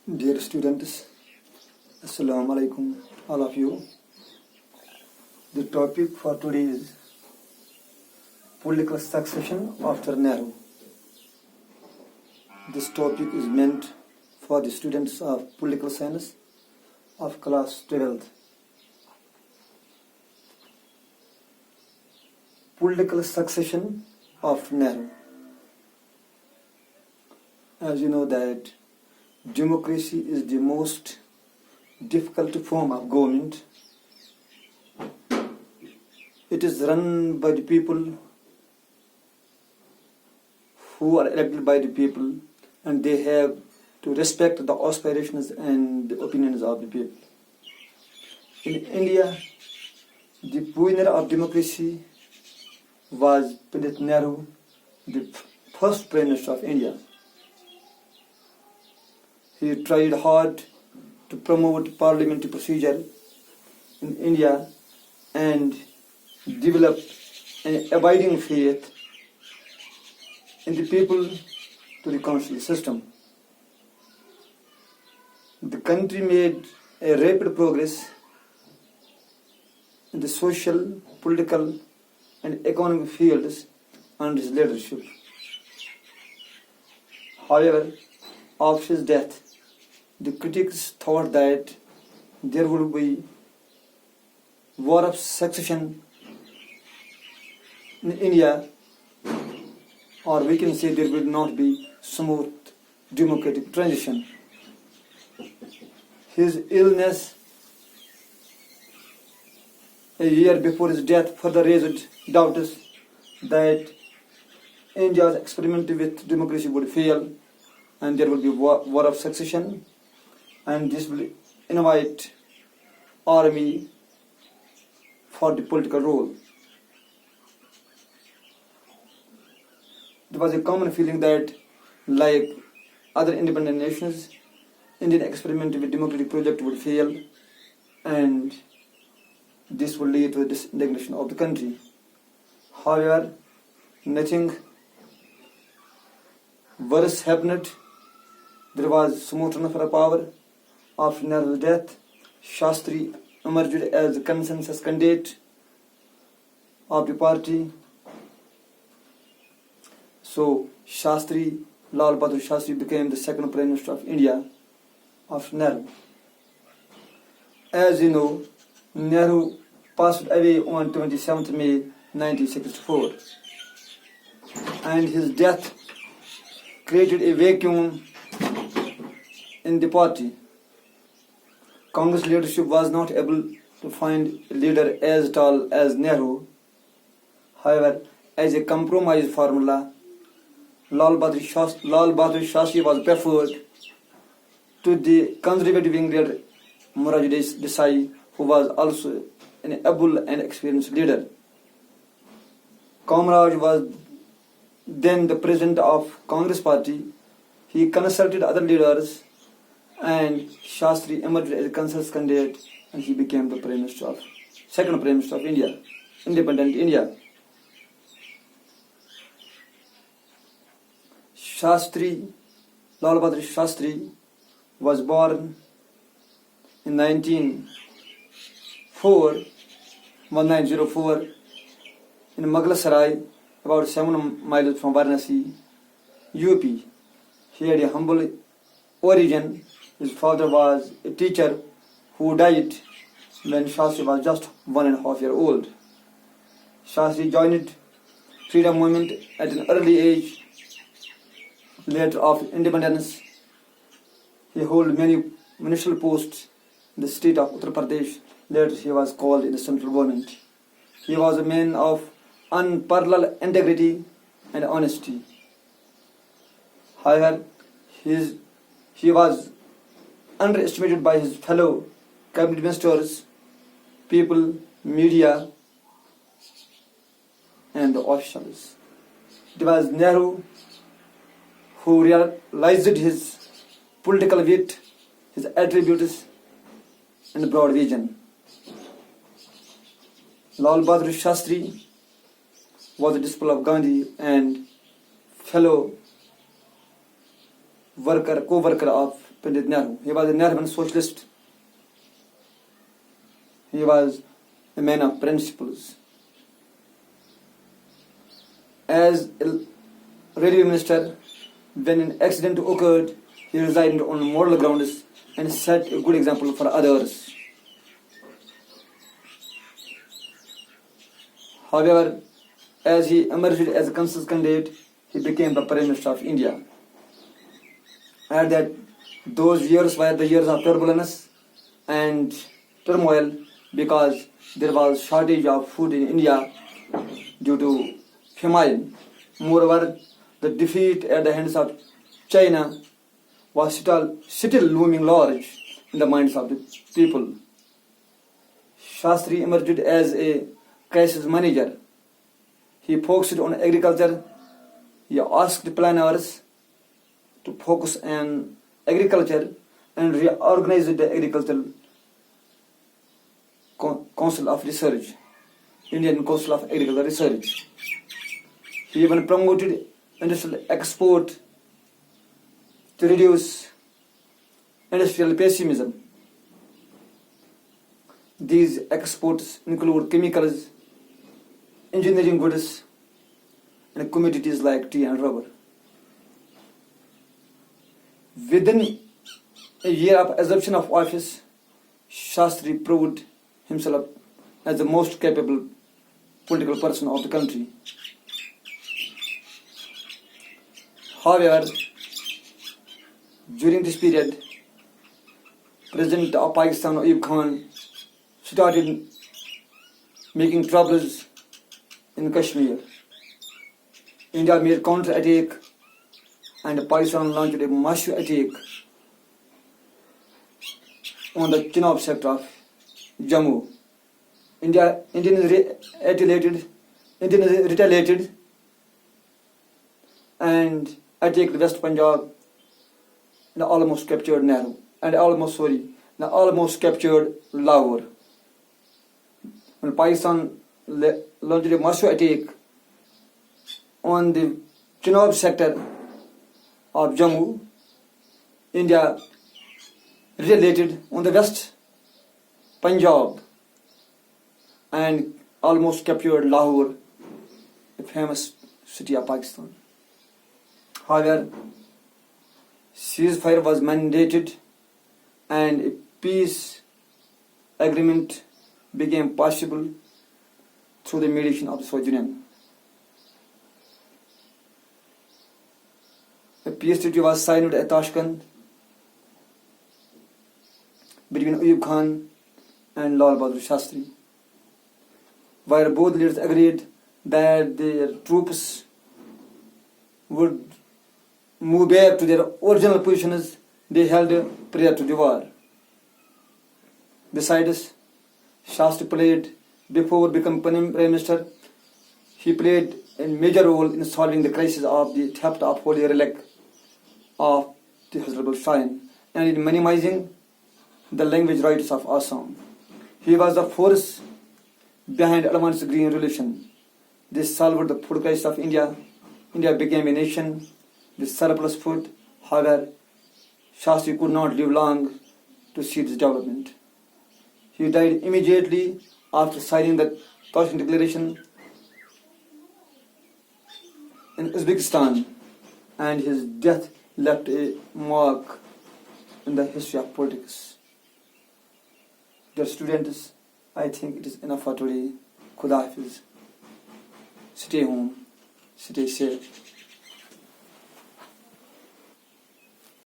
Dear students, Assalamu alaikum, all of you. The topic for today is political succession after Nehru. This topic is meant for the students of political science of class 12th. Political succession after Nehru. As you know that democracy is the most difficult form of government. It is run by the people who are elected by the people, and they have to respect the aspirations and the opinions of the people. In India, the pioneer of democracy was Pandit Nehru, the first Prime Minister of India. He tried hard to promote parliamentary procedure in India and develop an abiding faith in the people to the constitutional system. The country made a rapid progress in the social, political, and economic fields under his leadership. However, after his death, the critics thought that there would be war of succession in India, or we can say there will not be smooth democratic transition. His illness a year before his death further raised doubts that India's experiment with democracy would fail and there will be war of succession, and this will invite army for the political role. There was a common feeling that, like other independent nations, Indian experiment with democratic project would fail, and this would lead to the disintegration of the country. However, nothing worse happened. There was smooth transfer of power. After Nehru's death, Shastri emerged as the consensus candidate of the party. So Shastri, Lal Bahadur Shastri, became the second Prime Minister of India after Nehru. As you know, Nehru passed away on 27th May 1964, and his death created a vacuum in the party. Congress leadership was not able to find a leader as tall as Nehru. However, as a compromise formula, Lal Bahadur Shastri was preferred to the conservative wing leader Morarji Desai, who was also an able and experienced leader. Kamraj was then the president of Congress party. He consulted other leaders, and Shastri emerged as a consensus candidate, and he became the second Prime Minister of India, independent India. Shastri, Lal Bahadur Shastri, was born in 1904 in Maglasarai, about 7 miles from Varanasi, UP. He had a humble origin. His father was a teacher who died when Shastri was just 1.5 years old. Shastri joined freedom movement at an early age. Later, after independence, he held many ministerial posts in the state of Uttar Pradesh. Later, he was called in the central government. He was a man of unparalleled integrity and honesty. However, he was underestimated by his fellow cabinet ministers, people, media, and the officials. It was Nehru who realized his political wit, his attributes, and broad vision. Lal Bahadur Shastri was a disciple of Gandhi and fellow co-worker of Pandit Nehru. He was a Nehruvian socialist. He was a man of principles. As a railway minister, when an accident occurred, he resigned on moral grounds and set a good example for others. However, as he emerged as a consensus candidate, he became the Prime Minister of India. And that those years were the years of turbulence and turmoil because there was shortage of food in India due to famine. Moreover, the defeat at the hands of China was still looming large in the minds of the people. Shastri emerged as a crisis manager. He focused on agriculture. He asked planners to focus on agriculture and reorganized the Agricultural Council of Research, Indian Council of Agricultural Research. He even promoted industrial export to reduce industrial pessimism. These exports include chemicals, engineering goods, and commodities like tea and rubber. Within a year of assumption of office, Shastri proved himself as the most capable political person of the country. However, during this period, President of Pakistan, Ayub Khan, started making troubles in Kashmir. India made counter-attack and Pakistan launched a massive attack on the Chenab sector of Jammu. Indians retaliated and attacked West Punjab and almost captured almost captured Lahore. When Pakistan launched a massive attack on the Chenab sector of Jammu, India retaliated on the West Punjab and almost captured Lahore, a famous city of Pakistan. However, ceasefire was mandated and a peace agreement became possible through the mediation of the Soviet Union. A peace treaty was signed at Tashkent between Ayub Khan and Lal Bahadur Shastri, where both leaders agreed that their troops would move back to their original positions they held prior to the war. Besides, Shastri played, before becoming Prime Minister, he played a major role in solving the crisis of the theft of holy relic of the Hazrat Shrine and in minimizing the language rights of Assam. He was the force behind Advanced Green Revolution. This solved the food crisis of India. India became a nation with surplus food. However, Shastri could not live long to see this development. He died immediately after signing the Tashkent Declaration in Uzbekistan, and his death left a mark in the history of politics. Dear students, I think it is enough for today. Khuda Hafiz. Stay home, stay safe.